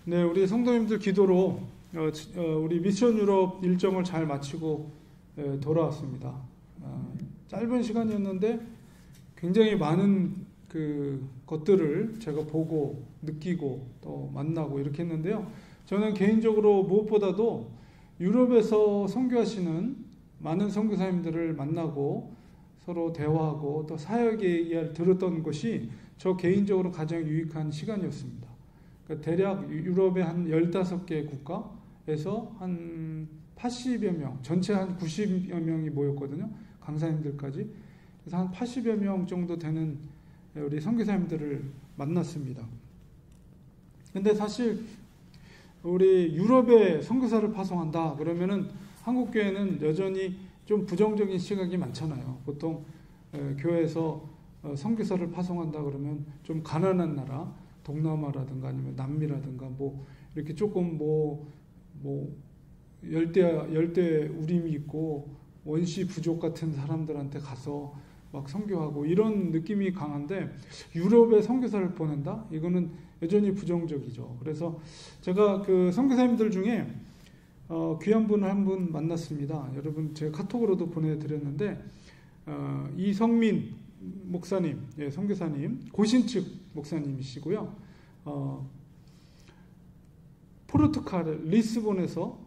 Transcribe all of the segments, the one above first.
네, 우리 성도님들 기도로 우리 미션 유럽 일정을 잘 마치고 돌아왔습니다. 짧은 시간이었는데 굉장히 많은 것들을 제가 보고 느끼고 또 만나고 이렇게 했는데요. 저는 개인적으로 무엇보다도 유럽에서 선교하시는 많은 선교사님들을 만나고 서로 대화하고 또 사역의 이야기를 들었던 것이 저 개인적으로 가장 유익한 시간이었습니다. 그러니까 대략 유럽의 한 15개 국가에서 한 80여 명, 전체 한 90여 명이 모였거든요. 강사님들까지. 그래서 한 80여 명 정도 되는 우리 선교사님들을 만났습니다. 근데 사실 우리 유럽에 선교사를 파송한다 그러면은 한국 교회는 여전히 좀 부정적인 시각이 많잖아요. 보통 교회에서 선교사를 파송한다 그러면 좀 가난한 나라, 동남아라든가 아니면 남미라든가 뭐 이렇게 조금 뭐 열대 우림이 있고 원시 부족 같은 사람들한테 가서 막 선교하고 이런 느낌이 강한데 유럽에 선교사를 보낸다? 이거는 여전히 부정적이죠. 그래서 제가 그 선교사님들 중에 귀한 분을 한 분 만났습니다. 여러분 제가 카톡으로도 보내드렸는데 이성민 목사님, 예, 선교사님, 고신측 목사님이시고요. 포르투갈 리스본에서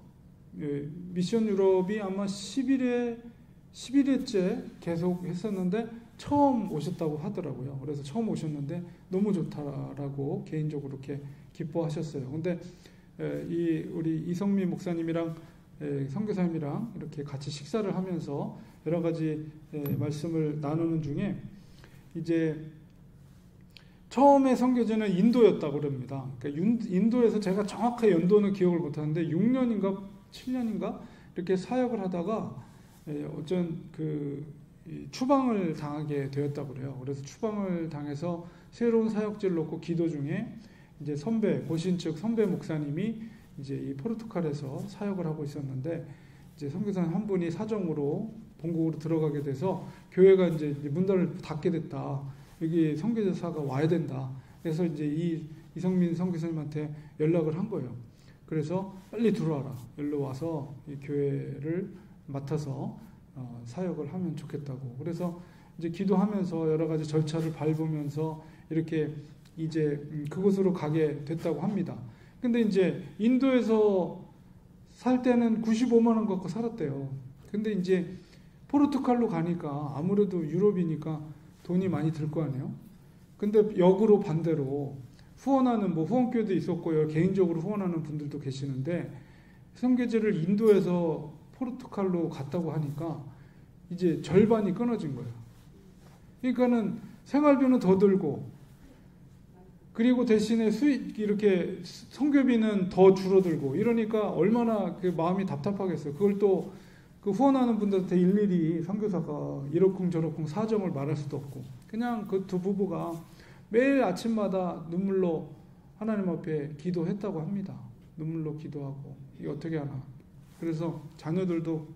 미션 유럽이 아마 11회째 계속 했었는데 처음 오셨다고 하더라고요. 그래서 처음 오셨는데 너무 좋다라고 개인적으로 이렇게 기뻐하셨어요. 근데 우리 이성민 목사님이랑 선교사님이랑 이렇게 같이 식사를 하면서 여러 가지 말씀을 나누는 중에 이제 처음에 선교지는 인도였다고 그럽니다. 그러니까 인도에서 제가 정확하게 연도는 기억을 못하는데 6년인가 7년인가 이렇게 사역을 하다가 어쩐 추방을 당하게 되었다고 그래요. 그래서 추방을 당해서 새로운 사역지를 놓고 기도 중에 이제 고신측 선배 목사님이 이제 이 포르투갈에서 사역을 하고 있었는데 이제 선교사님 한 분이 사정으로 본국으로 들어가게 돼서 교회가 이제 문을 닫게 됐다. 여기 선교사가 와야 된다. 그래서 이제 이성민 선교사님한테 연락을 한 거예요. 그래서 빨리 들어와라. 여기로 와서 이 교회를 맡아서 사역을 하면 좋겠다고. 그래서 이제 기도하면서 여러 가지 절차를 밟으면서 이렇게 이제 그곳으로 가게 됐다고 합니다. 근데 이제 인도에서 살 때는 95만 원 갖고 살았대요. 근데 이제 포르투갈로 가니까 아무래도 유럽이니까 돈이 많이 들 거 아니에요. 근데 역으로 반대로 후원하는 후원교회도 있었고요. 개인적으로 후원하는 분들도 계시는데 선교지를 인도에서 포르투갈로 갔다고 하니까 이제 절반이 끊어진 거예요. 그러니까는 생활비는 더 들고 그리고 대신에 수익 이렇게 선교비는 더 줄어들고 이러니까 얼마나 마음이 답답하겠어요. 그걸 또 후원하는 분들한테 일일이 선교사가 이러쿵저러쿵 사정을 말할 수도 없고 그냥 그 두 부부가 매일 아침마다 눈물로 하나님 앞에 기도했다고 합니다. 눈물로 기도하고 이게 어떻게 하나. 그래서 자녀들도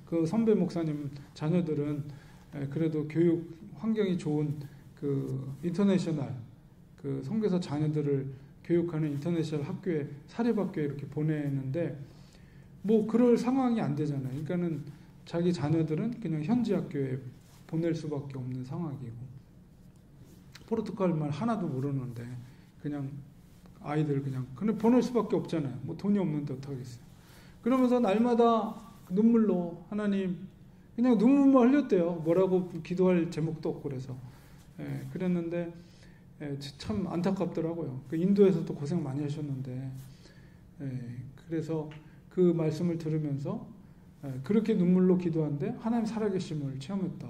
그 선배 목사님 자녀들은 그래도 교육 환경이 좋은 인터내셔널 선교사 자녀들을 교육하는 인터내셔널 학교에 사립학교에 이렇게 보내는데 그럴 상황이 안 되잖아요. 그러니까는 자기 자녀들은 그냥 현지 학교에 보낼 수밖에 없는 상황이고 포르투갈 말 하나도 모르는데 그냥 아이들 그냥 보낼 수밖에 없잖아요. 돈이 없는데 어떡하겠어요. 그러면서 날마다 눈물로 하나님 그냥 눈물만 흘렸대요. 뭐라고 기도할 제목도 없고 그래서 그랬는데 참 안타깝더라고요. 인도에서도 고생 많이 하셨는데 그래서 그 말씀을 들으면서 그렇게 눈물로 기도하는데 하나님 살아계심을 체험했다.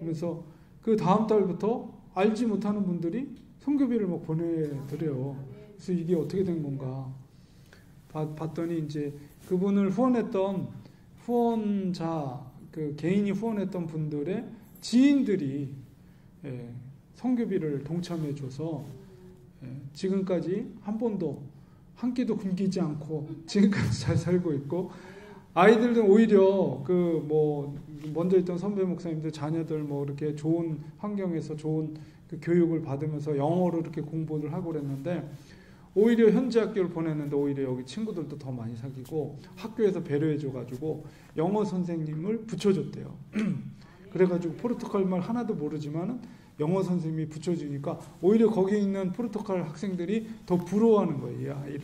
그래서 그 다음 달부터 알지 못하는 분들이 선교비를 보내드려요. 그래서 이게 어떻게 된 건가 봤더니 이제 그분을 후원했던 후원자 개인이 후원했던 분들의 지인들이 선교비를 동참해줘서 지금까지 한 번도 한 끼도 굶기지 않고 지금까지 잘 살고 있고 아이들은 오히려 먼저 있던 선배 목사님들 자녀들 이렇게 좋은 환경에서 좋은 교육을 받으면서 영어로 이렇게 공부를 하고 그랬는데 오히려 현지 학교를 보냈는데 오히려 여기 친구들도 더 많이 사귀고 학교에서 배려해줘가지고 영어 선생님을 붙여줬대요. 그래가지고 포르투갈 말 하나도 모르지만은 영어 선생님이 붙여주니까 오히려 거기 있는 포르투갈 학생들이 더 부러워하는 거예요, 이 아이를.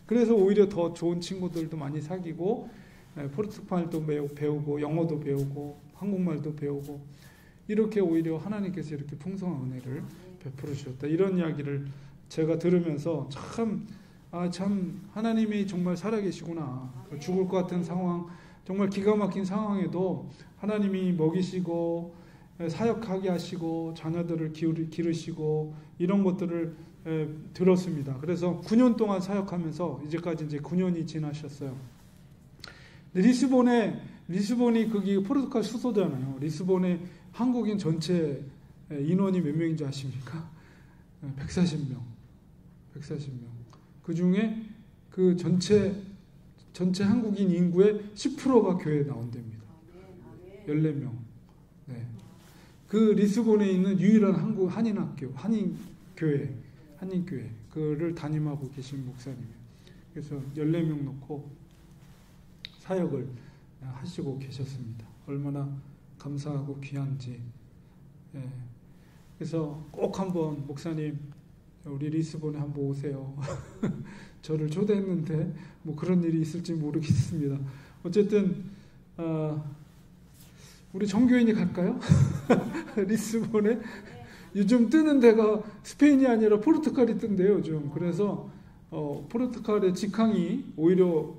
그래서 오히려 더 좋은 친구들도 많이 사귀고 포르투갈도 배우고 영어도 배우고 한국말도 배우고 이렇게 오히려 하나님께서 이렇게 풍성한 은혜를 베풀어 주셨다. 이런 이야기를 제가 들으면서 참 하나님이 정말 살아계시구나. 죽을 것 같은 상황, 정말 기가 막힌 상황에도 하나님이 먹이시고 사역하게 하시고 자녀들을 기르시고 이런 것들을 들었습니다. 그래서 9년 동안 사역하면서 이제까지 이제 9년이 지나셨어요. 리스본이 거기 포르투갈 수도잖아요. 리스본에 한국인 전체 인원이 몇 명인지 아십니까? 140명. 그 중에 그 전체 한국인 인구의 10%가 교회에 나온답니다. 14명. 네. 그 리스본에 있는 유일한 한인교회, 그를 담임하고 계신 목사님이에요. 그래서 14명 놓고 사역을 하시고 계셨습니다. 얼마나 감사하고 귀한지. 예. 그래서 꼭 한번 목사님 우리 리스본에 한번 오세요. 저를 초대했는데 뭐 그런 일이 있을지 모르겠습니다. 어쨌든 우리 정교인이 갈까요? 리스본에 요즘 뜨는 데가 스페인이 아니라 포르투갈이 뜬대요. 요즘. 그래서 포르투갈의 직항이 오히려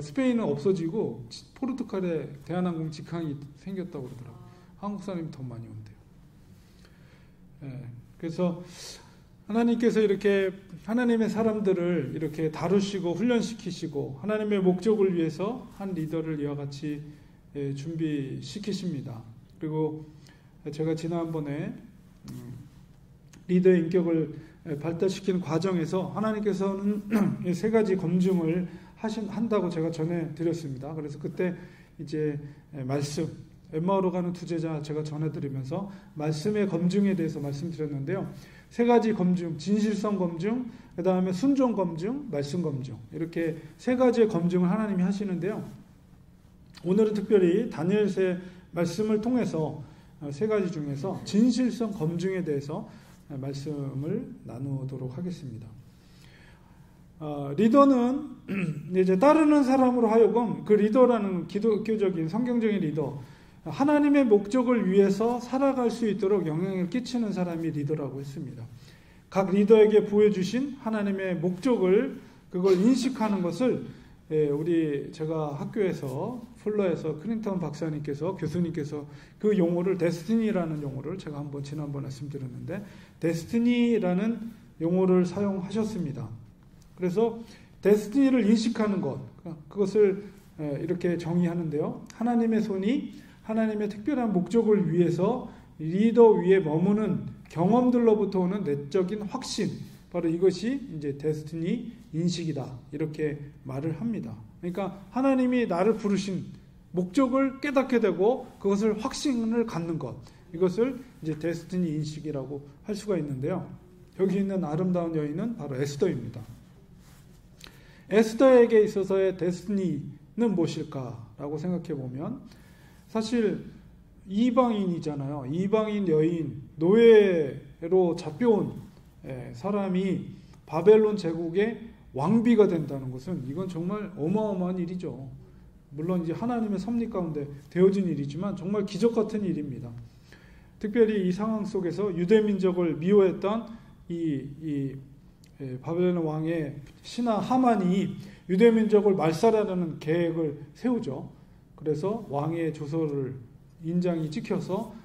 스페인은 없어지고 포르투갈에 대한항공 직항이 생겼다고 그러더라고요. 한국 사람이 더 많이 온대요. 예, 그래서 하나님께서 이렇게 하나님의 사람들을 이렇게 다루시고 훈련시키시고 하나님의 목적을 위해서 한 리더를 이와 같이 준비시키십니다. 그리고 제가 지난번에 리더의 인격을 발달시키는 과정에서 하나님께서는 세 가지 검증을 한다고 제가 전해드렸습니다. 그래서 그때 이제 말씀, 엠마오로 가는 두 제자 제가 전해드리면서 말씀의 검증에 대해서 말씀드렸는데요. 세 가지 검증, 진실성 검증, 그 다음에 순종 검증, 말씀 검증, 이렇게 세 가지의 검증을 하나님이 하시는데요. 오늘은 특별히 다니엘서의 말씀을 통해서 세 가지 중에서 진실성 검증에 대해서 말씀을 나누도록 하겠습니다. 리더는 이제 따르는 사람으로 하여금 그 리더라는 기독교적인 성경적인 리더, 하나님의 목적을 위해서 살아갈 수 있도록 영향을 끼치는 사람이 리더라고 했습니다. 각 리더에게 부여주신 하나님의 목적을 그걸 인식하는 것을 제가 학교에서 풀러에서 클린턴 박사님께서 교수님께서 그 용어를 데스티니라는 용어를 제가 지난번 말씀드렸는데 데스티니라는 용어를 사용하셨습니다. 그래서 데스티니를 인식하는 것, 그것을 이렇게 정의하는데요. 하나님의 손이 하나님의 특별한 목적을 위해서 리더 위에 머무는 경험들로부터 오는 내적인 확신, 바로 이것이 이제 데스티니 인식이다. 이렇게 말을 합니다. 그러니까 하나님이 나를 부르신 목적을 깨닫게 되고 그것을 확신을 갖는 것, 이것을 이제 데스티니 인식이라고 할 수가 있는데요. 여기 있는 아름다운 여인은 바로 에스더입니다. 에스더에게 있어서의 데스티니는 무엇일까라고 생각해 보면 사실 이방인이잖아요. 이방인 여인, 노예로 잡혀온 사람이 바벨론 제국의 왕비가 된다는 것은 이건 정말 어마어마한 일이죠. 물론 이제 하나님의 섭리 가운데 되어진 일이지만 정말 기적 같은 일입니다. 특별히 이 상황 속에서 유대 민족을 미워했던 이 바벨론 왕의 신하 하만이 유대 민족을 말살하려는 계획을 세우죠. 그래서 왕의 조서를 인장이 찍혀서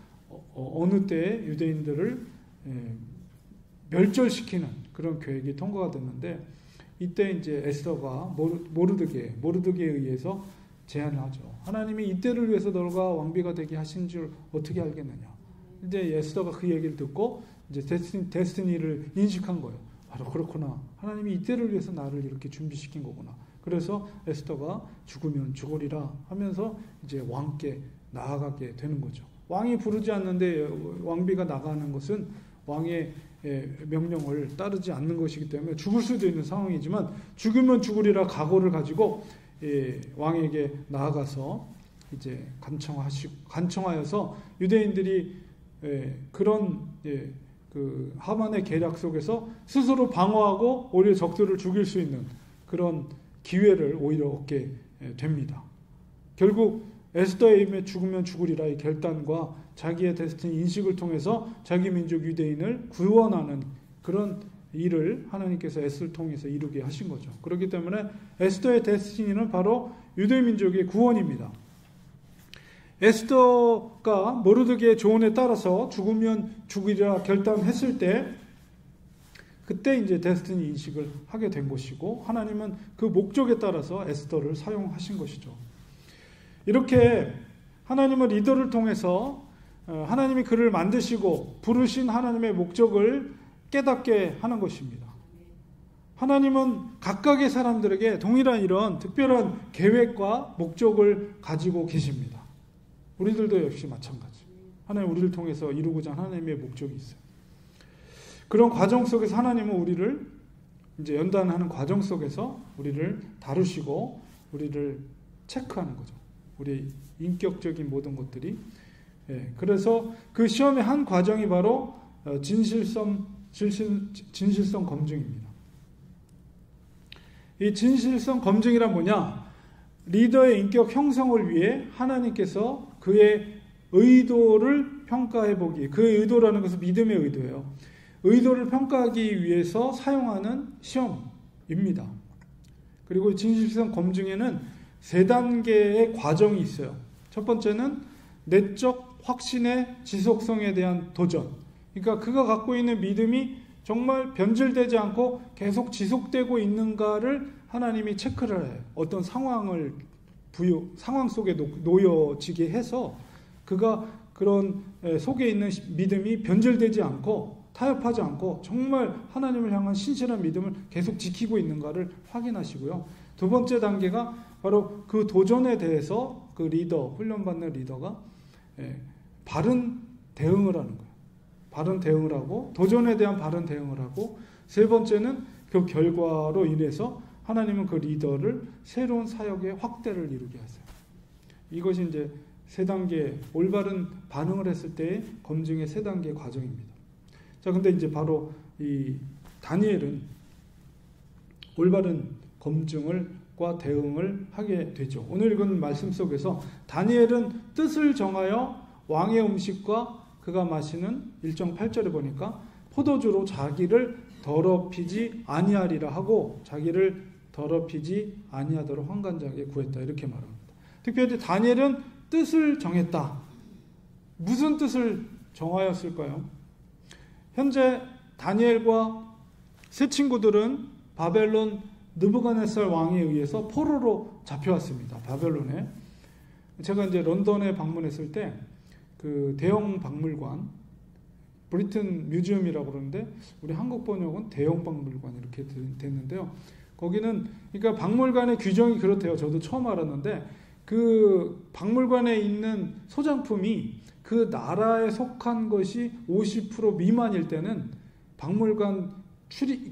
어느 때에 유대인들을 멸절시키는 그런 계획이 통과가 됐는데 이때 이제 에스더가 모르드게에 의해서 제안을 하죠. 하나님이 이때를 위해서 너가 왕비가 되게 하신 줄 어떻게 알겠느냐. 이제 에스더가 그 얘기를 듣고 이제 데스티니를 인식한 거예요. 바로 그렇구나. 하나님이 이때를 위해서 나를 이렇게 준비시킨 거구나. 그래서 에스더가 죽으면 죽으리라 하면서 이제 왕께 나아가게 되는 거죠. 왕이 부르지 않는데 왕비가 나가는 것은 왕의 명령을 따르지 않는 것이기 때문에 죽을 수도 있는 상황이지만 죽으면 죽으리라 각오를 가지고 왕에게 나아가서 이제 간청하여서 유대인들이 그런 그 하만의 계략 속에서 스스로 방어하고 오히려 적들을 죽일 수 있는 그런 기회를 오히려 얻게 됩니다. 결국 에스더의 입에 죽으면 죽으리라의 결단과 자기의 데스티니 인식을 통해서 자기 민족 유대인을 구원하는 그런 일을 하나님께서 에스더를 통해서 이루게 하신 거죠. 그렇기 때문에 에스더의 데스티니는 바로 유대 민족의 구원입니다. 에스더가 모르드게의 조언에 따라서 죽으면 죽으리라 결단했을 때 그때 이제 데스티니 인식을 하게 된 것이고 하나님은 그 목적에 따라서 에스더를 사용하신 것이죠. 이렇게 하나님은 리더를 통해서 하나님이 그를 만드시고 부르신 하나님의 목적을 깨닫게 하는 것입니다. 하나님은 각각의 사람들에게 동일한 이런 특별한 계획과 목적을 가지고 계십니다. 우리들도 역시 마찬가지. 하나님 우리를 통해서 이루고자 하는 하나님의 목적이 있어요. 그런 과정 속에서 하나님은 우리를 이제 연단하는 과정 속에서 우리를 다루시고 우리를 체크하는 거죠. 우리의 인격적인 모든 것들이. 그래서 그 시험의 한 과정이 바로 진실성 검증입니다. 이 진실성 검증이란 뭐냐? 리더의 인격 형성을 위해 하나님께서 그의 의도를 평가해 보기. 그의 의도라는 것은 믿음의 의도예요. 의도를 평가하기 위해서 사용하는 시험입니다. 그리고 진실성 검증에는 3단계의 과정이 있어요. 첫 번째는 내적 확신의 지속성에 대한 도전. 그러니까 그가 갖고 있는 믿음이 정말 변질되지 않고 계속 지속되고 있는가를 하나님이 체크를 해요. 어떤 상황 속에 놓여지게 해서 그가 그런 속에 있는 믿음이 변질되지 않고 타협하지 않고 정말 하나님을 향한 신실한 믿음을 계속 지키고 있는가를 확인하시고요. 두 번째 단계가 바로 그 도전에 대해서 그 훈련받는 리더가 바른 대응을 하는 거예요. 바른 대응을 하고 도전에 대한 바른 대응을 하고 세 번째는 그 결과로 인해서 하나님은 그 리더를 새로운 사역의 확대를 이루게 하세요. 이것이 이제 3단계 올바른 반응을 했을 때의 검증의 3단계 과정입니다. 자, 근데 이제 바로 이 다니엘은 올바른 검증과 대응을 하게 되죠. 오늘 읽은 말씀 속에서 다니엘은 뜻을 정하여 왕의 음식과 그가 마시는 1장 8절에 보니까 포도주로 자기를 더럽히지 아니하리라 하고 자기를 더럽히지 아니하도록 환관장에게 구했다. 이렇게 말합니다. 특별히 다니엘은 뜻을 정했다. 무슨 뜻을 정하였을까요? 현재 다니엘과 세 친구들은 바벨론 느부갓네살 왕에 의해서 포로로 잡혀왔습니다. 바벨론에. 제가 이제 런던에 방문했을 때 그 대형 박물관, 브리튼 뮤지엄이라고 그러는데 우리 한국 번역은 대형 박물관 이렇게 됐는데요. 거기는 그러니까 박물관의 규정이 그렇대요. 저도 처음 알았는데 그 박물관에 있는 소장품이 그 나라에 속한 것이 50% 미만일 때는 박물관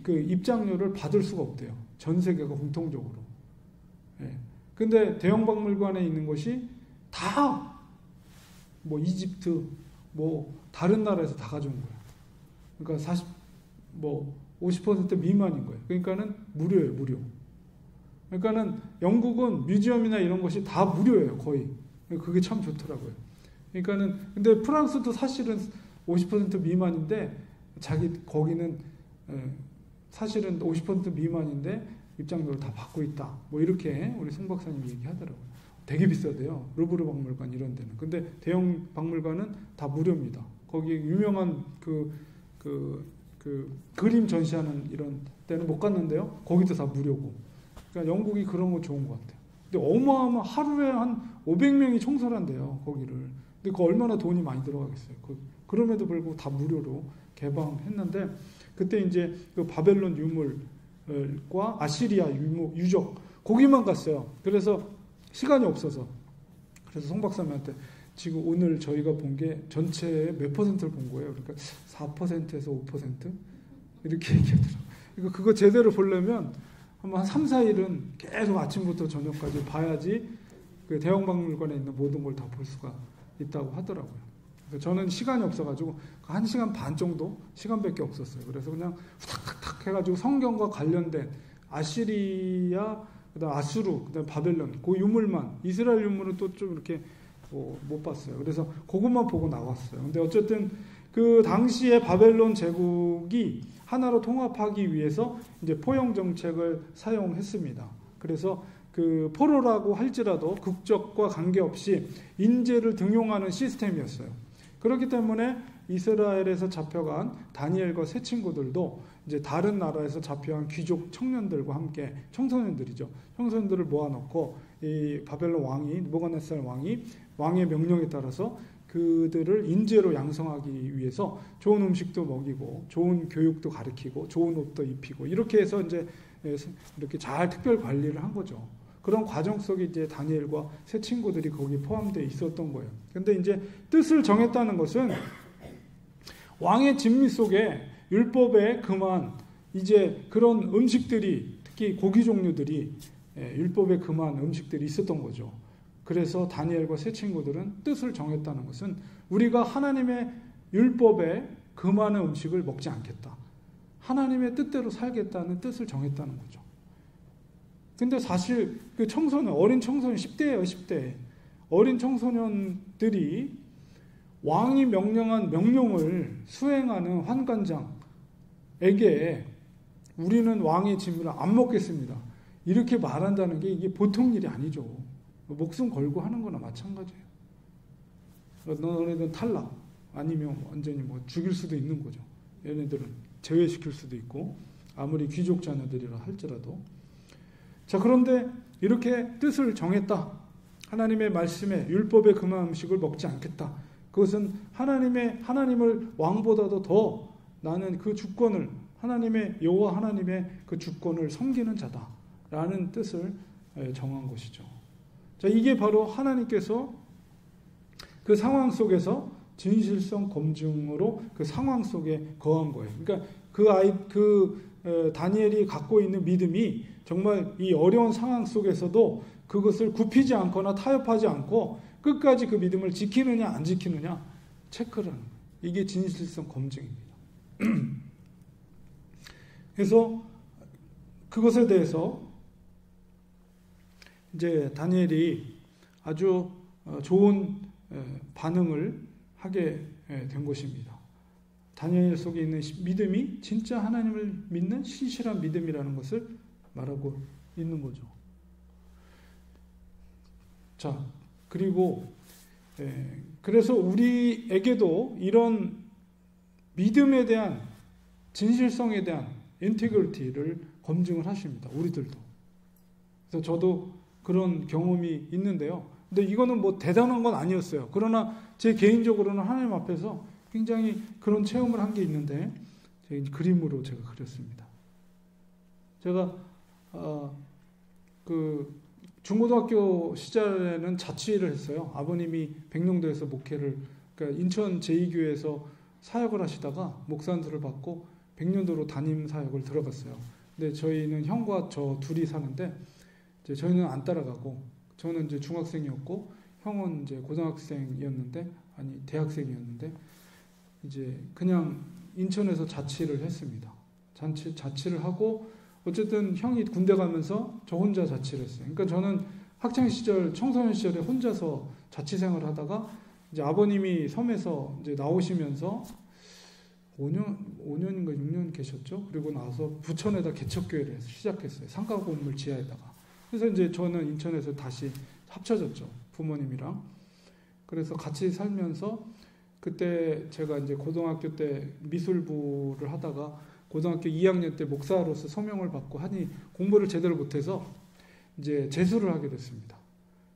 입장료를 받을 수가 없대요. 전 세계가 공통적으로. 근데 대형 박물관에 있는 것이 다 뭐 이집트 뭐 다른 나라에서 다 가져온 거예요. 그러니까 50% 미만인 거예요. 그러니까는 무료예요, 무료. 그러니까는 영국은 뮤지엄이나 이런 것이 다 무료예요, 거의. 그게 참 좋더라고요. 그러니까는 근데 프랑스도 사실은 50% 미만인데 거기는 사실은 50% 미만인데 입장료를 다 받고 있다. 뭐 이렇게 우리 송 박사님이 얘기하더라고요. 되게 비싸대요. 루브르 박물관 이런 데는. 근데 대형 박물관은 다 무료입니다. 거기 유명한 그 그림 전시하는 이런 데는 못 갔는데요. 거기도 다 무료고. 그러니까 영국이 그런 거 좋은 것 같아요. 근데 어마어마 하루에 한 500명이 청소를 한대요. 거기를. 근데 그 얼마나 돈이 많이 들어가겠어요. 그럼에도 불구하고 다 무료로 개방했는데 그때 이제 그 바벨론 유물과 아시리아 유적 거기만 갔어요. 그래서 시간이 없어서 그래서 송 박사님한테 지금 오늘 저희가 본 게 전체의 몇 퍼센트를 본 거예요. 그러니까 4%에서 5% 이렇게 얘기하더라고요. 그러니까 그거 제대로 보려면 한 3, 4일은 계속 아침부터 저녁까지 봐야지 그 대형박물관에 있는 모든 걸 다 볼 수가 있다고 하더라고요. 그래서 저는 시간이 없어가지고 1시간 반 정도 시간밖에 없었어요. 그래서 그냥 후닥닥 해가지고 성경과 관련된 아시리아, 그다음 아수르, 그다음 바벨론 그 유물만, 이스라엘 유물은 또 좀 이렇게 못 봤어요. 그래서 그것만 보고 나왔어요. 근데 어쨌든 그 당시에 바벨론 제국이 하나로 통합하기 위해서 이제 포용 정책을 사용했습니다. 그래서 그 포로라고 할지라도 국적과 관계없이 인재를 등용하는 시스템이었어요. 그렇기 때문에 이스라엘에서 잡혀간 다니엘과 세 친구들도 이제 다른 나라에서 잡혀간 귀족 청년들과 함께 청소년들이죠. 청소년들을 모아놓고 이 바벨론 왕이 느부갓네살 왕이 왕의 명령에 따라서 그들을 인재로 양성하기 위해서 좋은 음식도 먹이고 좋은 교육도 가르치고 좋은 옷도 입히고 이렇게 해서 이제 이렇게 잘 특별 관리를 한 거죠. 그런 과정 속에 이제 다니엘과 세 친구들이 거기 포함되어 있었던 거예요. 근데 이제 뜻을 정했다는 것은 왕의 진미 속에 율법에 금한 이제 그런 음식들이, 특히 고기 종류들이 율법에 금한 음식들이 있었던 거죠. 그래서 다니엘과 세 친구들은 뜻을 정했다는 것은 우리가 하나님의 율법에 금하는 음식을 먹지 않겠다. 하나님의 뜻대로 살겠다는 뜻을 정했다는 거죠. 근데 사실 그 청소년, 어린 청소년 10대예요, 10대. 어린 청소년들이 왕이 명령한 명령을 수행하는 환관장에게 우리는 왕의 진미를 안 먹겠습니다. 이렇게 말한다는 게 이게 보통 일이 아니죠. 목숨 걸고 하는 거나 마찬가지예요. 너네들은 탈락, 아니면 완전히 뭐 죽일 수도 있는 거죠. 얘네들은 제외시킬 수도 있고, 아무리 귀족 자녀들이라 할지라도. 자, 그런데 이렇게 뜻을 정했다. 하나님의 말씀에 율법에 금한 음식을 먹지 않겠다. 그것은 하나님을 왕보다도 더 나는 그 주권을, 하나님의 여호와 하나님의 그 주권을 섬기는 자다라는 뜻을 정한 것이죠. 자, 이게 바로 하나님께서 그 상황 속에서 진실성 검증으로 그 상황 속에 거한 거예요. 그러니까 다니엘이 갖고 있는 믿음이 정말 이 어려운 상황 속에서도 그것을 굽히지 않거나 타협하지 않고 끝까지 그 믿음을 지키느냐 안 지키느냐 체크를 하는 거예요. 이게 진실성 검증입니다. 그래서 그것에 대해서 이제 다니엘이 아주 좋은 반응을 하게 된 것입니다. 다니엘 속에 있는 믿음이 진짜 하나님을 믿는 신실한 믿음이라는 것을 말하고 있는 거죠. 자, 그리고 그래서 우리에게도 이런 믿음에 대한 진실성에 대한 인테그리티를 검증을 하십니다. 우리들도. 그래서 저도 그런 경험이 있는데요. 근데 이거는 뭐 대단한 건 아니었어요. 그러나 제 개인적으로는 하나님 앞에서 굉장히 그런 체험을 한 게 있는데 그림으로 제가 그렸습니다. 제가 그 중고등학교 시절에는 자취를 했어요. 아버님이 백령도에서 목회를, 그러니까 인천 제2교회에서 사역을 하시다가 목사들을 받고 백령도로 담임 사역을 들어갔어요. 근데 저희는 형과 저 둘이 사는데 이제 저희는 안 따라가고, 저는 이제 중학생이었고 형은 이제 고등학생이었는데, 아니 대학생이었는데 이제 그냥 인천에서 자취를 했습니다. 자취를 하고 어쨌든 형이 군대 가면서 저 혼자 자취를 했어요. 그러니까 저는 학창 시절, 청소년 시절에 혼자서 자취 생활을 하다가 이제 아버님이 섬에서 이제 나오시면서 5년인가 6년 계셨죠. 그리고 나서 부천에다 개척교회를 시작했어요. 상가 건물 지하에다가. 그래서 이제 저는 인천에서 다시 합쳐졌죠. 부모님이랑. 그래서 같이 살면서 그때 제가 이제 고등학교 때 미술부를 하다가 고등학교 2학년 때 목사로서 소명을 받고 하니 공부를 제대로 못해서 이제 재수를 하게 됐습니다.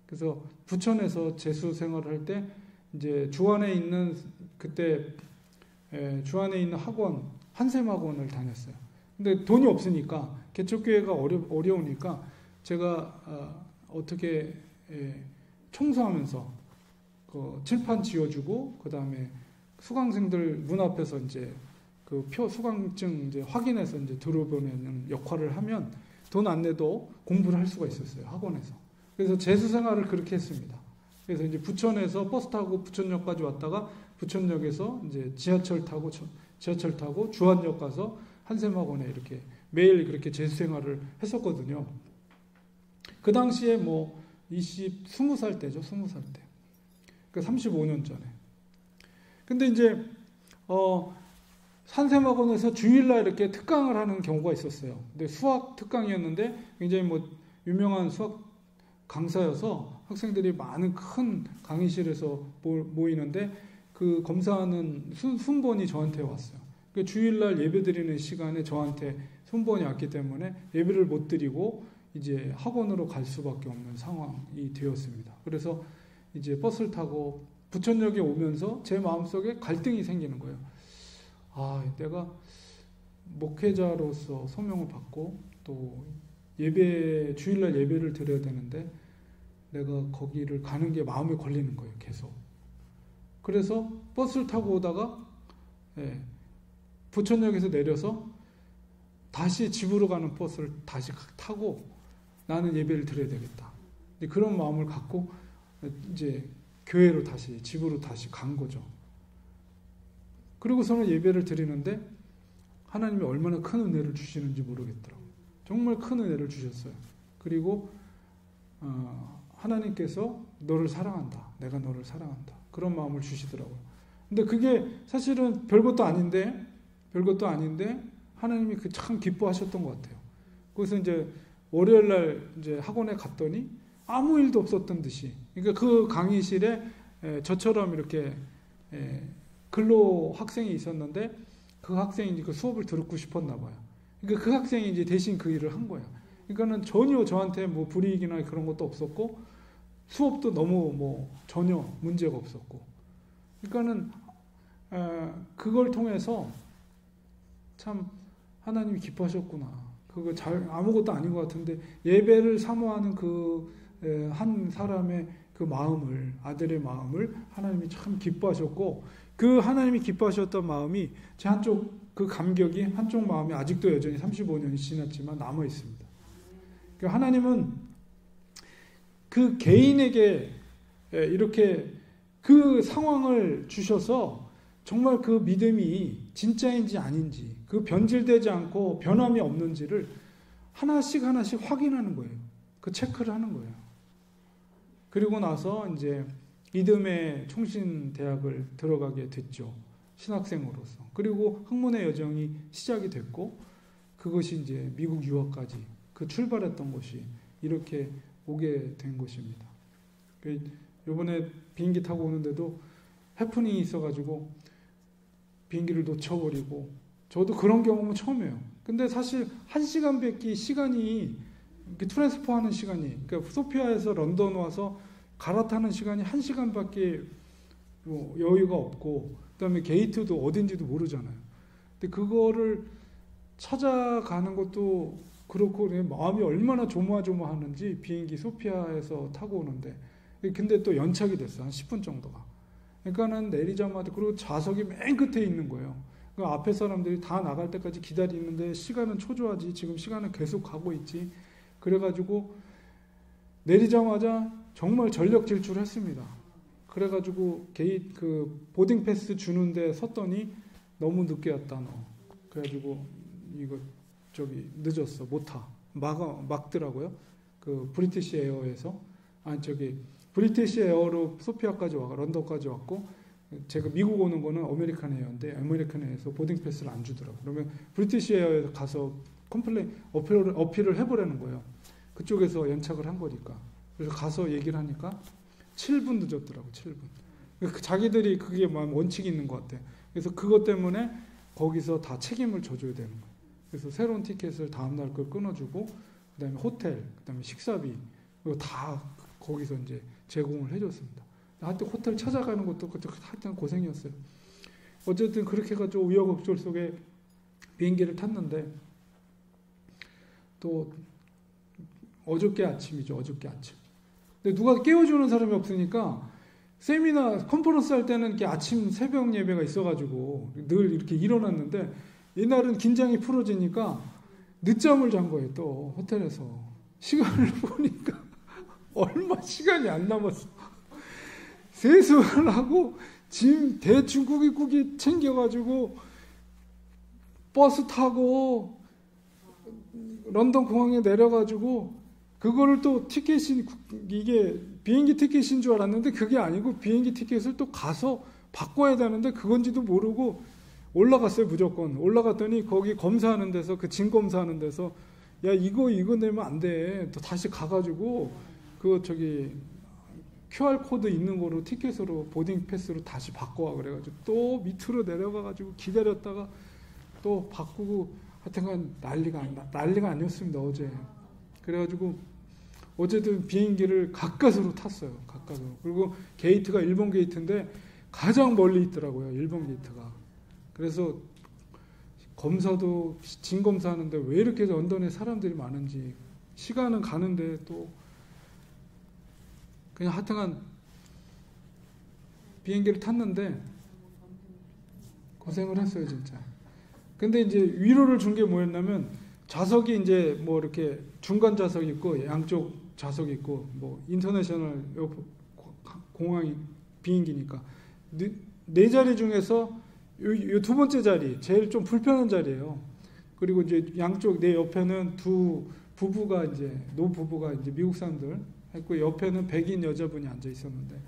그래서 부천에서 재수 생활을 할 때 이제 주안에 있는 학원, 한샘학원을 다녔어요. 근데 돈이 없으니까, 개척교회가 어려우니까 제가 어떻게 청소하면서 그 칠판 지어주고 그 다음에 수강생들 문 앞에서 이제 그 수강증 이제 확인해서 이제 들어보내는 역할을 하면 돈 안 내도 공부를 할 수가 있었어요, 학원에서. 그래서 재수 생활을 그렇게 했습니다. 그래서 이제 부천에서 버스 타고 부천역까지 왔다가 부천역에서 이제 지하철 타고 주안역 가서 한샘학원에 이렇게 매일 그렇게 재수 생활을 했었거든요. 그 당시에 뭐 20살 때죠, 20살 때. 그러니까 35년 전에. 근데 이제 한샘학원에서 주일날 이렇게 특강을 하는 경우가 있었어요. 근데 수학 특강이었는데 굉장히 뭐 유명한 수학 강사여서 학생들이 많은 큰 강의실에서 모이는데 그 검사하는 순번이 저한테 왔어요. 그러니까 주일날 예배 드리는 시간에 저한테 순번이 왔기 때문에 예배를 못 드리고 이제 학원으로 갈 수밖에 없는 상황이 되었습니다. 그래서 이제 버스를 타고 부천역에 오면서 제 마음속에 갈등이 생기는 거예요. 아, 내가 목회자로서 소명을 받고 또 주일날 예배를 드려야 되는데 내가 거기를 가는 게 마음에 걸리는 거예요, 계속. 그래서 버스를 타고 오다가 부천역에서 내려서 다시 집으로 가는 버스를 다시 타고 나는 예배를 드려야 되겠다. 그런 마음을 갖고 이제 교회로 집으로 다시 간 거죠. 그리고서는 예배를 드리는데 하나님이 얼마나 큰 은혜를 주시는지 모르겠더라고요. 정말 큰 은혜를 주셨어요. 그리고 하나님께서 너를 사랑한다. 내가 너를 사랑한다. 그런 마음을 주시더라고요. 근데 그게 사실은 별것도 아닌데 하나님이 참 기뻐하셨던 것 같아요. 그래서 이제 월요일 날 이제 학원에 갔더니 아무 일도 없었던 듯이, 그러니까 그 강의실에 저처럼 이렇게 근로 학생이 있었는데 그 학생이 그 수업을 듣고 싶었나 봐요. 그러니까 그 학생이 이제 대신 그 일을 한 거예요. 그러니까는 전혀 저한테 뭐 불이익이나 그런 것도 없었고 수업도 너무 전혀 문제가 없었고, 그러니까는 그걸 통해서 참 하나님이 기뻐하셨구나. 그거 아무것도 아닌 것 같은데 예배를 사모하는 그 한 사람의 그 마음을, 아들의 마음을 하나님이 참 기뻐하셨고, 그 하나님이 기뻐하셨던 마음이 제 그 감격이 한쪽 마음이 아직도 여전히 35년이 지났지만 남아 있습니다. 그러니까 하나님은 그 개인에게 이렇게 그 상황을 주셔서 정말 그 믿음이 진짜인지 아닌지, 그 변질되지 않고 변함이 없는지를 하나씩 확인하는 거예요. 그 체크를 하는 거예요. 그리고 나서 이제 이듬해 총신대학을 들어가게 됐죠. 신학생으로서. 그리고 학문의 여정이 시작이 됐고, 그것이 이제 미국 유학까지 그 출발했던 것이 이렇게 오게 된 것입니다. 이번에 비행기 타고 오는데도 해프닝이 있어가지고 비행기를 놓쳐버리고, 저도 그런 경험은 처음이에요. 근데 사실 1시간밖에 시간이 트랜스포하는 시간이, 그러니까 소피아에서 런던 와서 갈아타는 시간이 1시간밖에 여유가 없고, 그다음에 게이트도 어딘지도 모르잖아요. 근데 그거를 찾아가는 것도 그렇고, 마음이 얼마나 조마조마하는지, 비행기 소피아에서 타고 오는데. 근데 또 연착이 됐어, 한 10분 정도가. 그러니까는 내리자마자, 그리고 좌석이 맨 끝에 있는 거예요. 그 앞에 사람들이 다 나갈 때까지 기다리는데 시간은 초조하지, 지금 시간은 계속 가고 있지. 그래가지고 내리자마자 정말 전력 질주했습니다. 그래가지고 그 보딩 패스 주는데 섰더니 너무 늦게 왔다 너. 그래가지고 이거 늦었어, 못 타. 막더라고요. 그 브리티시 에어에서. 브리티시 에어로 소피아까지 런던까지 왔고, 제가 미국 오는 거는 아메리칸 에어인데 아메리칸 에어에서 보딩 패스를 안 주더라고요. 그러면 브리티시 에어에 가서 어필을 해보라는 거예요. 그쪽에서 연착을 한 거니까. 그래서 가서 얘기를 하니까 7분 늦었더라고요. 7분. 자기들이 그게 원칙이 있는 것 같아요. 그래서 그것 때문에 거기서 다 책임을 져줘야 되는 거예요. 그래서 새로운 티켓을 다음날 걸 끊어주고, 그 다음에 호텔, 그 다음에 식사비, 이거 다 거기서 이제 제공을 해줬습니다. 하여튼 호텔 찾아가는 것도 하여튼 고생이었어요. 어쨌든 그렇게 해가지고 우여곡절 속에 비행기를 탔는데, 또 어저께 아침이죠. 어저께 아침. 근데 누가 깨워주는 사람이 없으니까 세미나 컨퍼런스 할 때는 이렇게 아침 새벽 예배가 있어가지고 늘 이렇게 일어났는데 이날은 긴장이 풀어지니까 늦잠을 잔 거예요. 또 호텔에서 시간을 보니까 얼마 시간이 안 남았어. 세수를 하고 짐 대충 꾸깃꾸깃 챙겨가지고 버스 타고 런던 공항에 내려가지고 그거를 또 티켓이 이게 비행기 티켓인 줄 알았는데 그게 아니고 비행기 티켓을 또 가서 바꿔야 되는데 그건지도 모르고 올라갔어요. 무조건 올라갔더니 거기 검사하는 데서 그 짐 검사하는 데서 야 이거 내면 안 돼. 또 다시 가가지고 그 저기 QR 코드 있는 거로 티켓으로 보딩 패스로 다시 바꿔와 그래가지고 또 밑으로 내려가가지고 기다렸다가 또 바꾸고 하여튼간 난리가 아니었습니다. 어제 그래가지고 어제도 비행기를 가까스로 탔어요. 가까스로. 그리고 게이트가 일본 게이트인데 가장 멀리 있더라고요. 일본 게이트가. 그래서 검사도 진 검사하는데 왜 이렇게 런던에 사람들이 많은지 시간은 가는데 또 그냥 하여튼간 비행기를 탔는데 고생을 했어요 진짜. 근데 이제 위로를 준 게 뭐였냐면 좌석이 이제 뭐 이렇게 중간 좌석이 있고 양쪽 좌석이 있고 뭐 인터내셔널 공항이 비행기니까 네 자리 중에서 요 두 번째 자리 제일 좀 불편한 자리예요. 그리고 이제 양쪽 내 옆에는 두 부부가 이제 노부부가 이제 미국 사람들 했고 옆에는 백인 여자분이 앉아 있었는데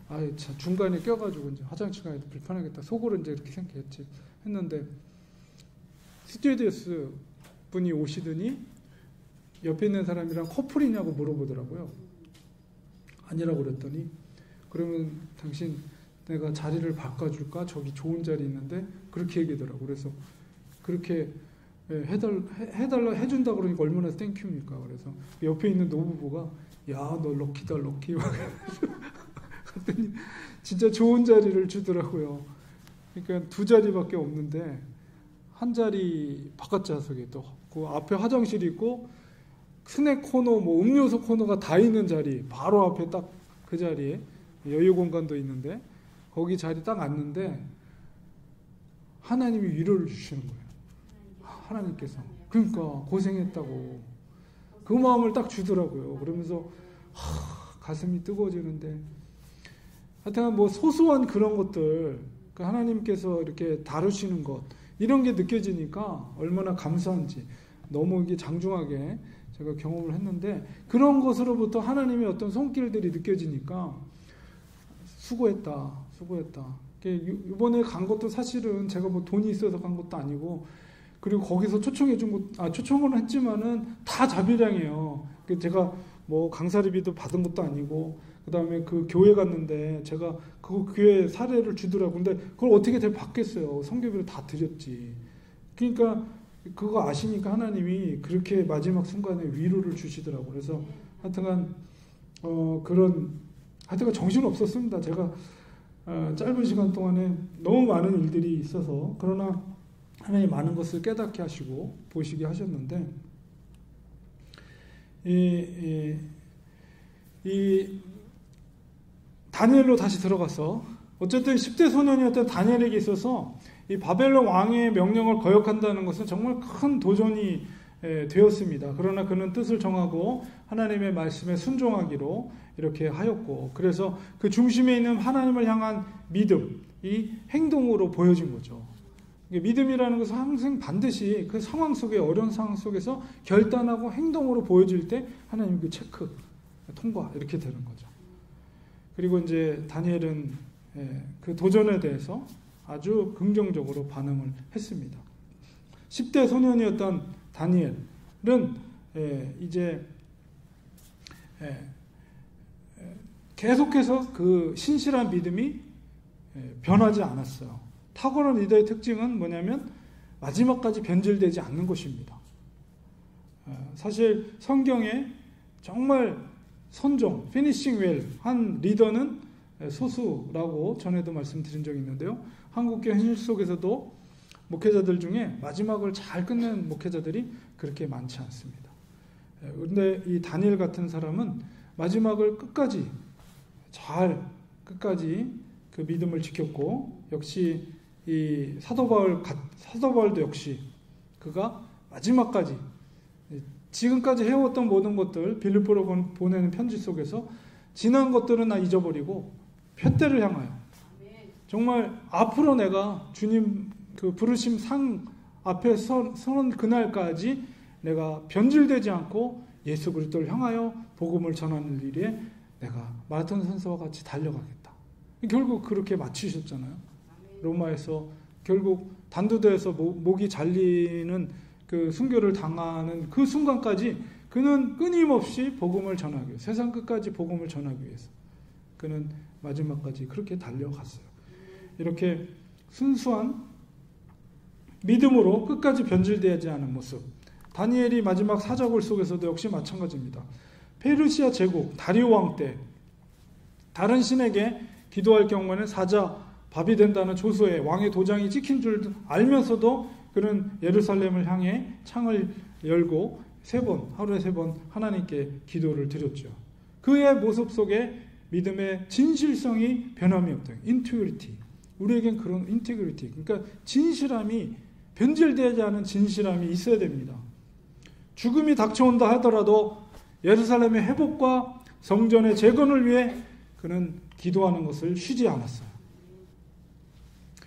아유 참 중간에 껴가지고 이제 화장실 가기도 불편하겠다 속으로 이제 이렇게 생각했지 했는데 스튜어디스 분이 오시더니 옆에 있는 사람이랑 커플이냐고 물어보더라고요. 아니라고 그랬더니 그러면 당신 내가 자리를 바꿔줄까? 저기 좋은 자리 있는데 그렇게 얘기하더라고. 그래서 그렇게 해준다 그러니까 얼마나 땡큐입니까? 그래서 옆에 있는 노부부가 야 너 럭키다 럭키 그랬더니 진짜 좋은 자리를 주더라고요. 그러니까 두 자리밖에 없는데 한 자리 바깥 좌석에 또 그 앞에 화장실이 있고 스낵 코너 뭐 음료수 코너가 다 있는 자리 바로 앞에 딱 그 자리에 여유 공간도 있는데 거기 자리 딱 앉는데 하나님이 위로를 주시는 거예요. 하나님께서 그러니까 고생했다고 그 마음을 딱 주더라고요. 그러면서 가슴이 뜨거워지는데 하여튼 뭐 소소한 그런 것들 그 하나님께서 이렇게 다루시는 것 이런 게 느껴지니까 얼마나 감사한지 너무 이게 장중하게 제가 경험을 했는데 그런 것으로부터 하나님의 어떤 손길들이 느껴지니까 수고했다. 이번에 간 것도 사실은 제가 뭐 돈이 있어서 간 것도 아니고 그리고 거기서 초청을 했지만은 다 자비량이에요. 제가 뭐 강사리비도 받은 것도 아니고 그 다음에 그 교회 갔는데 제가 그 교회 사례를 주더라고요. 근데 그걸 어떻게 다 받겠어요. 선교비를 다 드렸지. 그러니까 그거 아시니까 하나님이 그렇게 마지막 순간에 위로를 주시더라고요. 그래서 하여튼간 하여튼간 정신 없었습니다. 제가 짧은 시간 동안에 너무 많은 일들이 있어서 그러나 하나님 많은 것을 깨닫게 하시고 보시게 하셨는데 이 다니엘로 다시 들어가서 어쨌든 10대 소년이었던 다니엘에게 있어서 이 바벨론 왕의 명령을 거역한다는 것은 정말 큰 도전이 되었습니다. 그러나 그는 뜻을 정하고 하나님의 말씀에 순종하기로 이렇게 하였고 그래서 그 중심에 있는 하나님을 향한 믿음이 행동으로 보여진 거죠. 믿음이라는 것은 항상 반드시 그 상황 속에 어려운 상황 속에서 결단하고 행동으로 보여질 때 하나님 그 체크, 통과 이렇게 되는 거죠. 그리고 이제 다니엘은 그 도전에 대해서 아주 긍정적으로 반응을 했습니다. 10대 소년이었던 다니엘은 이제 계속해서 그 신실한 믿음이 변하지 않았어요. 탁월한 리더의 특징은 뭐냐면 마지막까지 변질되지 않는 것입니다. 사실 성경에 정말 선종, 피니싱 웰 한 리더는 소수라고 전에도 말씀드린 적이 있는데요. 한국교회 현실 속에서도 목회자들 중에 마지막을 잘 끝낸 목회자들이 그렇게 많지 않습니다. 그런데 이 다니엘 같은 사람은 마지막을 끝까지 잘 끝까지 그 믿음을 지켰고, 역시 이 사도 바울도 역시 그가 마지막까지 지금까지 해왔던 모든 것들, 빌립보로 보내는 편지 속에서 지난 것들은 다 잊어버리고 표대를 향하여 정말 앞으로 내가 주님 그 부르심 상 앞에 서는 그날까지 내가 변질되지 않고 예수 그리스도를 향하여 복음을 전하는 일에 내가 마라톤 선수와 같이 달려가겠다. 결국 그렇게 마치셨잖아요. 로마에서 결국 단두대에서 목이 잘리는 그 순교를 당하는 그 순간까지 그는 끊임없이 복음을 전하기 위해서, 세상 끝까지 복음을 전하기 위해서 그는 마지막까지 그렇게 달려갔어요. 이렇게 순수한 믿음으로 끝까지 변질되지 않은 모습. 다니엘이 마지막 사자굴 속에서도 역시 마찬가지입니다. 페르시아 제국 다리오 왕 때 다른 신에게 기도할 경우에는 사자 밥이 된다는 조소에 왕의 도장이 찍힌 줄 알면서도 그는 예루살렘을 향해 창을 열고 하루에 3번 하나님께 기도를 드렸죠. 그의 모습 속에 믿음의 진실성이 변함이 없다. 인티그리티. 우리에겐 그런 인티그리티. 그러니까 진실함이, 변질되지 않은 진실함이 있어야 됩니다. 죽음이 닥쳐온다 하더라도 예루살렘의 회복과 성전의 재건을 위해 그는 기도하는 것을 쉬지 않았어요.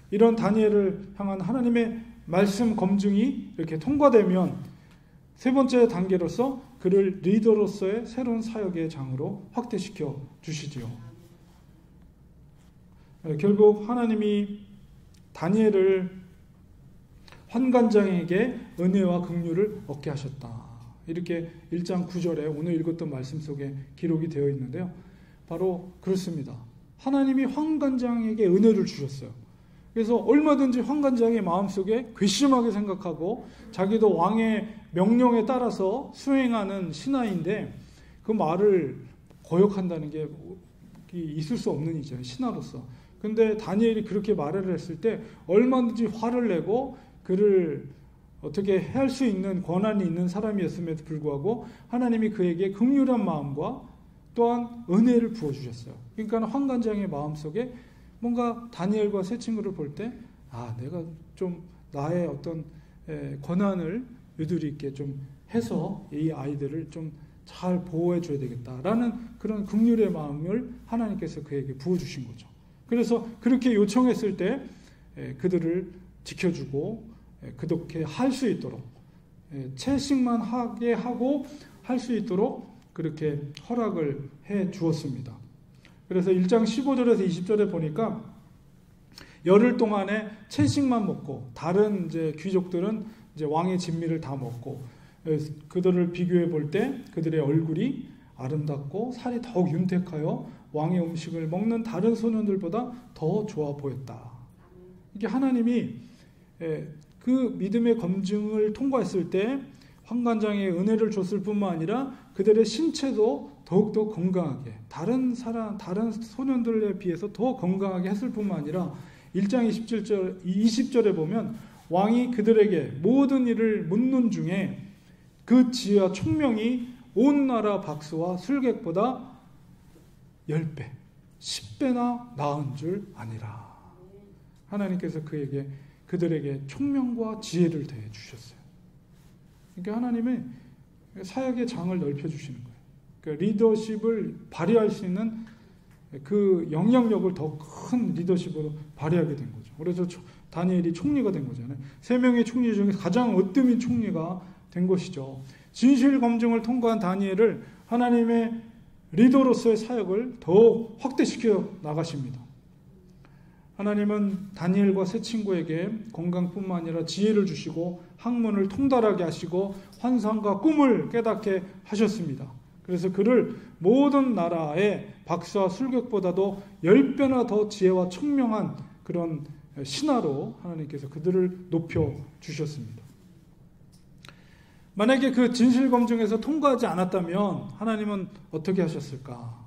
이런 다니엘을 향한 하나님의 말씀 검증이 이렇게 통과되면 세 번째 단계로서 그를 리더로서의 새로운 사역의 장으로 확대시켜 주시지요. 결국 하나님이 다니엘을 환관장에게 은혜와 긍휼을 얻게 하셨다. 이렇게 1장 9절에 오늘 읽었던 말씀 속에 기록이 되어 있는데요. 바로 그렇습니다. 하나님이 환관장에게 은혜를 주셨어요. 그래서 얼마든지 환관장의 마음속에 괘씸하게 생각하고 자기도 왕의 명령에 따라서 수행하는 신하인데 그 말을 거역한다는 게 있을 수 없는 일이잖아요. 신하로서. 근데 다니엘이 그렇게 말을 했을 때 얼마든지 화를 내고 그를 어떻게 할 수 있는 권한이 있는 사람이었음에도 불구하고 하나님이 그에게 긍휼한 마음과 또한 은혜를 부어주셨어요. 그러니까 환관장의 마음속에 뭔가 다니엘과 세 친구를 볼 때 내가 좀 나의 어떤 권한을 유두리 있게 좀 해서 이 아이들을 좀 잘 보호해 줘야 되겠다라는 그런 긍휼의 마음을 하나님께서 그에게 부어주신 거죠. 그래서 그렇게 요청했을 때 그들을 지켜주고 그렇게 할 수 있도록 채식만 하게 하고 할 수 있도록 그렇게 허락을 해 주었습니다. 그래서 1장 15절에서 20절에 보니까 열흘 동안에 채식만 먹고 다른 이제 귀족들은 이제 왕의 진미를 다 먹고 그들을 비교해 볼 때 그들의 얼굴이 아름답고 살이 더욱 윤택하여 왕의 음식을 먹는 다른 소년들보다 더 좋아 보였다. 이게 하나님이 그 믿음의 검증을 통과했을 때 환관장에 은혜를 줬을 뿐만 아니라 그들의 신체도 더욱더 건강하게 다른 소년들에 비해서 더 건강하게 했을 뿐만 아니라 1장 20절에 보면 왕이 그들에게 모든 일을 묻는 중에 그 지혜와 총명이 온 나라 박수와 술객보다 10배, 10배나 나은 줄 아니라. 하나님께서 그들에게 총명과 지혜를 더해 주셨어요. 그러니까 하나님은 사역의 장을 넓혀 주시는 거예요. 그러니까 리더십을 발휘할 수 있는 그 영향력을 더 큰 리더십으로 발휘하게 된 거죠. 그래서 다니엘이 총리가 된 거잖아요. 3명의 총리 중에 가장 으뜸인 총리가 된 것이죠. 진실 검증을 통과한 다니엘을 하나님의 리더로서의 사역을 더욱 확대시켜 나가십니다. 하나님은 다니엘과 세 친구에게 건강뿐만 아니라 지혜를 주시고 학문을 통달하게 하시고 환상과 꿈을 깨닫게 하셨습니다. 그래서 그를 모든 나라의 박사와 술객보다도 10배나 더 지혜와 총명한 그런 신하로 하나님께서 그들을 높여 주셨습니다. 만약에 그 진실검증에서 통과하지 않았다면 하나님은 어떻게 하셨을까?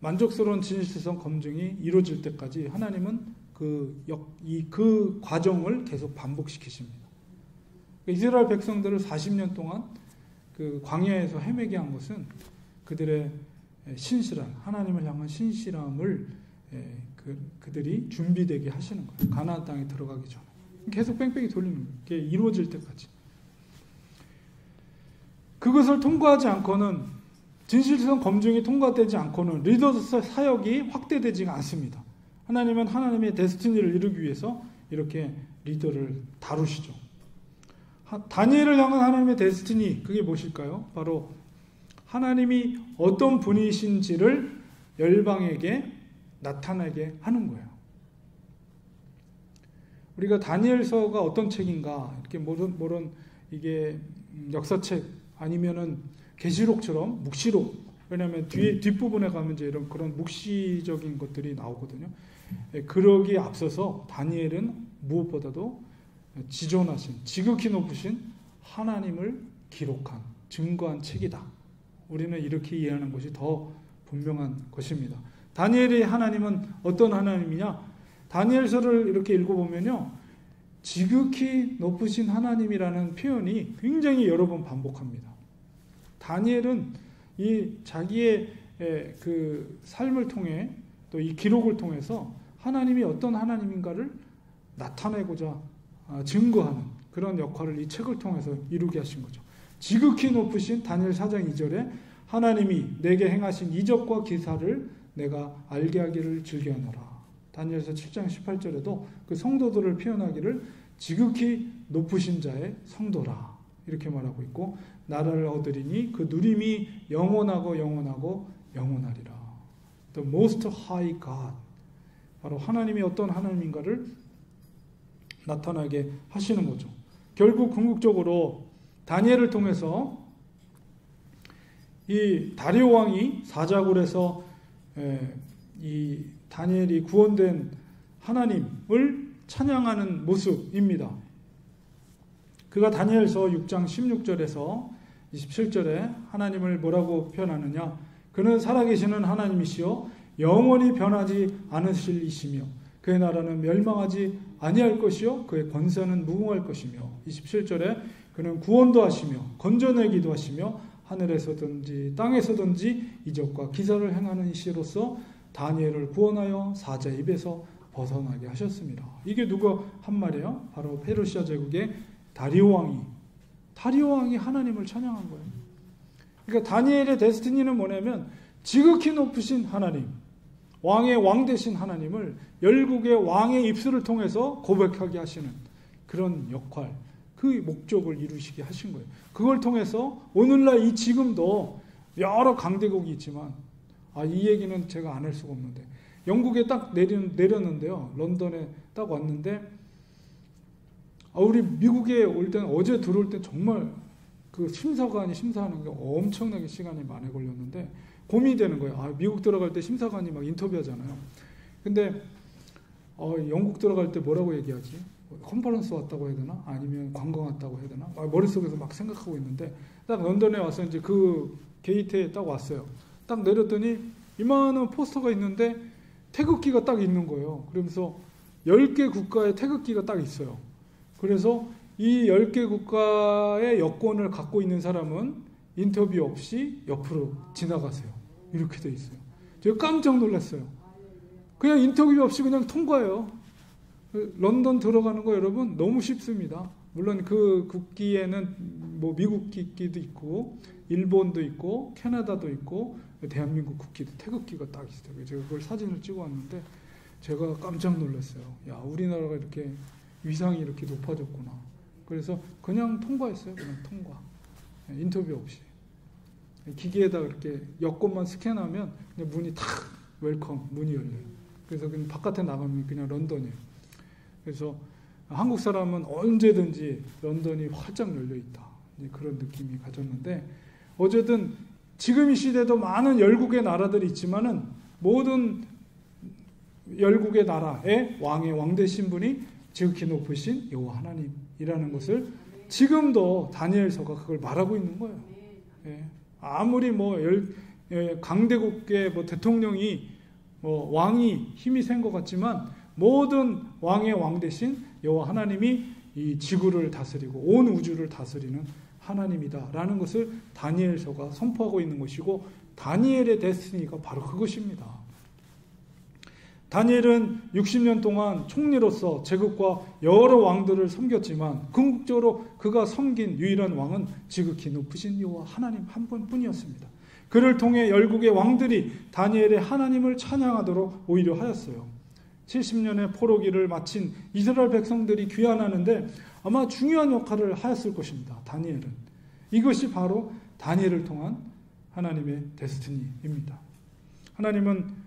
만족스러운 진실성 검증이 이루어질 때까지 하나님은 그 과정을 계속 반복시키십니다. 이스라엘 백성들을 40년 동안 그 광야에서 헤매게 한 것은 그들의 신실함, 하나님을 향한 신실함을 그들이 준비되게 하시는 거예요. 가나안 땅에 들어가기 전에. 계속 뺑뺑이 돌리는 거예요. 그게 이루어질 때까지. 그것을 통과하지 않고는, 진실성 검증이 통과되지 않고는 리더로서 사역이 확대되지 않습니다. 하나님은 하나님의 데스티니를 이루기 위해서 이렇게 리더를 다루시죠. 다니엘을 향한 하나님의 데스티니, 그게 무엇일까요? 바로 하나님이 어떤 분이신지를 열방에게 나타나게 하는 거예요. 우리가 다니엘서가 어떤 책인가, 이렇게 모른 이게 역사책 아니면은 계시록처럼 묵시록, 왜냐하면 뒷부분에 가면 이제 이런 그런 묵시적인 것들이 나오거든요. 그러기에 앞서서 다니엘은 무엇보다도 지존하신, 지극히 높으신 하나님을 기록한, 증거한 책이다. 우리는 이렇게 이해하는 것이 더 분명한 것입니다. 다니엘의 하나님은 어떤 하나님이냐? 다니엘서를 이렇게 읽어보면요, 지극히 높으신 하나님이라는 표현이 굉장히 여러 번 반복합니다. 다니엘은 이 자기의 그 삶을 통해 또 이 기록을 통해서 하나님이 어떤 하나님인가를 나타내고자 증거하는 그런 역할을 이 책을 통해서 이루게 하신 거죠. 지극히 높으신 다니엘 4장 2절에 하나님이 내게 행하신 이적과 기사를 내가 알게 하기를 즐겨하노라. 다니엘서 7장 18절에도 그 성도들을 표현하기를 지극히 높으신 자의 성도라 이렇게 말하고 있고, 나라를 얻으리니 그 누림이 영원하고 영원하고 영원하리라. The most high God, 바로 하나님이 어떤 하나님인가를 나타나게 하시는 거죠. 결국 궁극적으로 다니엘을 통해서 이 다리오 왕이 사자굴에서 이 다니엘이 구원된 하나님을 찬양하는 모습입니다. 그가 다니엘서 6장 16절에서 27절에 하나님을 뭐라고 표현하느냐? 그는 살아계시는 하나님이시요 영원히 변하지 않으실 이시며 그의 나라는 멸망하지 아니할 것이요 그의 권세는 무궁할 것이며, 27절에 그는 구원도 하시며 건져내기도 하시며 하늘에서든지 땅에서든지 이적과 기사를 행하는 이시로서 다니엘을 구원하여 사자 입에서 벗어나게 하셨습니다. 이게 누가 한 말이에요? 바로 페르시아 제국의 다리오 왕이 하나님을 찬양한 거예요. 그러니까 다니엘의 데스티니는 뭐냐면 지극히 높으신 하나님, 왕의 왕 되신 하나님을 열국의 왕의 입술을 통해서 고백하게 하시는 그런 역할, 그 목적을 이루시게 하신 거예요. 그걸 통해서 오늘날 이 지금도 여러 강대국이 있지만, 이 얘기는 제가 안 할 수가 없는데, 영국에 딱 내렸는데요. 런던에 딱 왔는데, 우리 미국에 올 때는, 어제 들어올 때 정말 그 심사관이 심사하는 게 엄청나게 시간이 많이 걸렸는데 고민이 되는 거예요. 미국 들어갈 때 심사관이 막 인터뷰하잖아요. 근데 영국 들어갈 때 뭐라고 얘기하지? 컨퍼런스 왔다고 해야 되나? 아니면 관광 왔다고 해야 되나? 머릿속에서 막 생각하고 있는데, 딱 런던에 와서 이제 그 게이트에 딱 왔어요. 딱 내렸더니 이만한 포스터가 있는데 태극기가 딱 있는 거예요. 그러면서 10개 국가의 태극기가 딱 있어요. 그래서 이 10개 국가의 여권을 갖고 있는 사람은 인터뷰 없이 옆으로 지나가세요. 이렇게 돼 있어요. 제가 깜짝 놀랐어요. 그냥 인터뷰 없이 그냥 통과해요. 런던 들어가는 거 여러분 너무 쉽습니다. 물론 그 국기에는 뭐 미국 국기도 있고 일본도 있고 캐나다도 있고 대한민국 국기도 태극기가 딱 있어요. 제가 그걸 사진을 찍어 왔는데 제가 깜짝 놀랐어요. 야, 우리나라가 이렇게 위상이 이렇게 높아졌구나. 그래서 그냥 통과했어요. 그냥 통과. 인터뷰 없이. 기계에다 이렇게 여권만 스캔하면 그냥 문이 탁 웰컴 문이 열려요. 그래서 그냥 바깥에 나가면 그냥 런던이에요. 그래서 한국 사람은 언제든지 런던이 활짝 열려 있다. 그런 느낌이 가졌는데, 어쨌든 지금 이 시대도 많은 열국의 나라들이 있지만은 모든 열국의 나라의 왕의 왕 되신 분이 지극히 높으신 여호와 하나님이라는 것을 지금도 다니엘서가 그걸 말하고 있는 거예요. 아무리 강대국의 대통령이 왕이 힘이 센 것 같지만 모든 왕의 왕 되신 여호와 하나님이 이 지구를 다스리고 온 우주를 다스리는 하나님이다라는 것을 다니엘서가 선포하고 있는 것이고, 다니엘의 데스티니가 바로 그것입니다. 다니엘은 60년 동안 총리로서 제국과 여러 왕들을 섬겼지만 궁극적으로 그가 섬긴 유일한 왕은 지극히 높으신 여호와 하나님 한 분뿐이었습니다. 그를 통해 열국의 왕들이 다니엘의 하나님을 찬양하도록 오히려 하였어요. 70년의 포로기를 마친 이스라엘 백성들이 귀환하는데 아마 중요한 역할을 하였을 것입니다. 다니엘은. 이것이 바로 다니엘을 통한 하나님의 데스티니입니다. 하나님은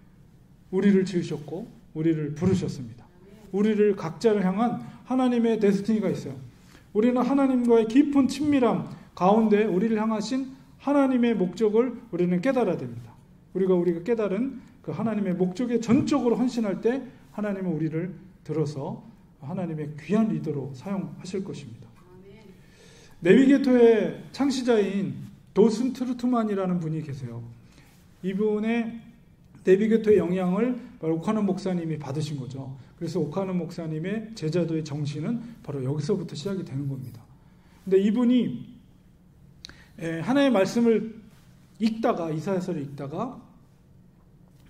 우리를 지으셨고 우리를 부르셨습니다. 우리를 각자를 향한 하나님의 데스티니가 있어요. 우리는 하나님과의 깊은 친밀함 가운데 우리를 향하신 하나님의 목적을 우리는 깨달아야 됩니다. 우리가 깨달은 그 하나님의 목적에 전적으로 헌신할 때 하나님은 우리를 들어서 하나님의 귀한 리더로 사용하실 것입니다. 내비게이터의 창시자인 도슨 트루트만이라는 분이 계세요. 이분의 내비게이터의 영향을 바로 오카노 목사님이 받으신 거죠. 그래서 오카노 목사님의 제자도의 정신은 바로 여기서부터 시작이 되는 겁니다. 근데 이분이 하나님의 말씀을 읽다가 이사야서를 읽다가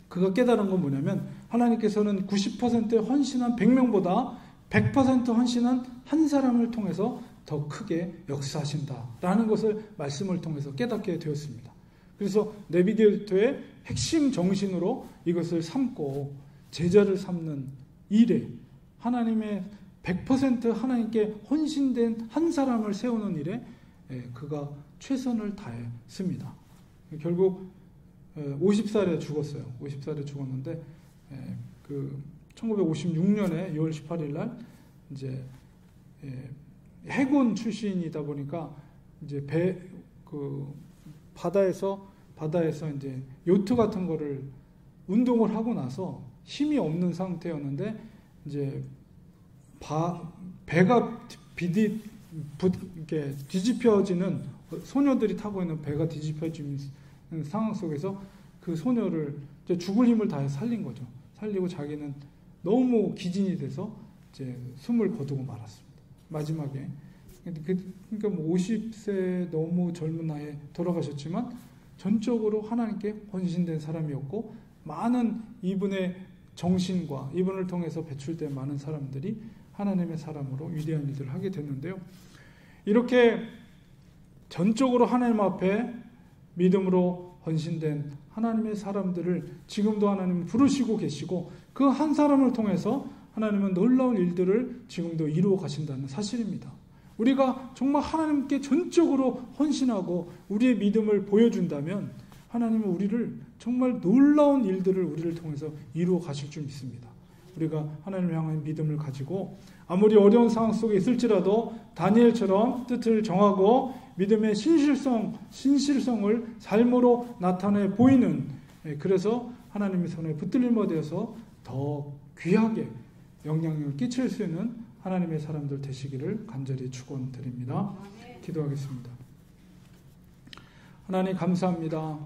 그가 깨달은 건 뭐냐면 하나님께서는 90% 헌신한 100명보다 100% 헌신한 한 사람을 통해서 더 크게 역사하신다라는 것을 말씀을 통해서 깨닫게 되었습니다. 그래서 내비게이터의 핵심 정신으로 이것을 삼고 제자를 삼는 일에 하나님의 100% 하나님께 헌신된 한 사람을 세우는 일에 그가 최선을 다했습니다. 결국 50살에 죽었어요. 50살에 죽었는데 그 1956년에 6월 18일 날 이제 해군 출신이다 보니까 이제 바다에서 이제 요트 같은 거를 운동을 하고 나서 힘이 없는 상태였는데 이제 배가 이렇게 뒤집혀지는 소녀들이 타고 있는 배가 뒤집혀지는 상황 속에서 그 소녀를 죽을 힘을 다해 살린 거죠. 살리고 자기는 너무 기진이 돼서 이제 숨을 거두고 말았습니다. 마지막에. 그러니까 뭐 50세 너무 젊은 나이에 돌아가셨지만 전적으로 하나님께 헌신된 사람이었고 많은 이분의 정신과 이분을 통해서 배출된 많은 사람들이 하나님의 사람으로 위대한 일들을 하게 됐는데요. 이렇게 전적으로 하나님 앞에 믿음으로 헌신된 하나님의 사람들을 지금도 하나님은 부르시고 계시고 그 한 사람을 통해서 하나님은 놀라운 일들을 지금도 이루어 가신다는 사실입니다. 우리가 정말 하나님께 전적으로 헌신하고 우리의 믿음을 보여준다면 하나님은 우리를 정말 놀라운 일들을 우리를 통해서 이루어 가실 줄 믿습니다. 우리가 하나님을 향한 믿음을 가지고 아무리 어려운 상황 속에 있을지라도 다니엘처럼 뜻을 정하고 믿음의 신실성을 삶으로 나타내 보이는 그래서 하나님의 손에 붙들림을 되어서 더 귀하게 영향력을 끼칠 수 있는 하나님의 사람들 되시기를 간절히 축원드립니다. 기도하겠습니다. 하나님 감사합니다.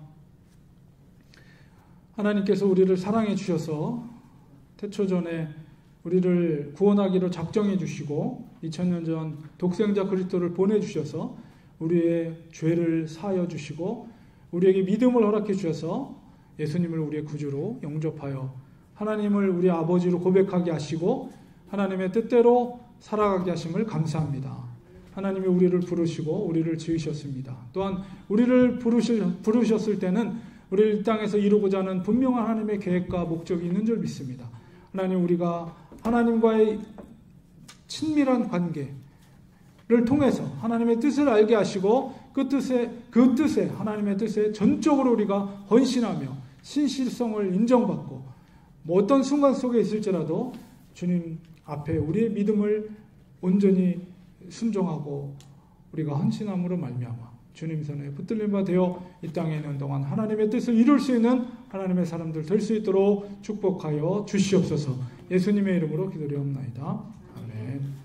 하나님께서 우리를 사랑해 주셔서 태초전에 우리를 구원하기로 작정해 주시고 2000년 전 독생자 그리스도를 보내주셔서 우리의 죄를 사하여 주시고 우리에게 믿음을 허락해 주셔서 예수님을 우리의 구주로 영접하여 하나님을 우리 아버지로 고백하게 하시고 하나님의 뜻대로 살아가게 하심을 감사합니다. 하나님이 우리를 부르시고 우리를 지으셨습니다. 또한 우리를 부르셨을 때는 우리를 이 땅에서 이루고자 하는 분명한 하나님의 계획과 목적이 있는 줄 믿습니다. 하나님 우리가 하나님과의 친밀한 관계를 통해서 하나님의 뜻을 알게 하시고 그 뜻에 하나님의 뜻에 전적으로 우리가 헌신하며 신실성을 인정받고 어떤 순간 속에 있을지라도 주님 앞에 우리의 믿음을 온전히 순종하고 우리가 헌신함으로 말미암아 주님 손에 붙들림 바 되어 이 땅에 있는 동안 하나님의 뜻을 이룰 수 있는 하나님의 사람들 될 수 있도록 축복하여 주시옵소서. 예수님의 이름으로 기도드리옵나이다. 아멘.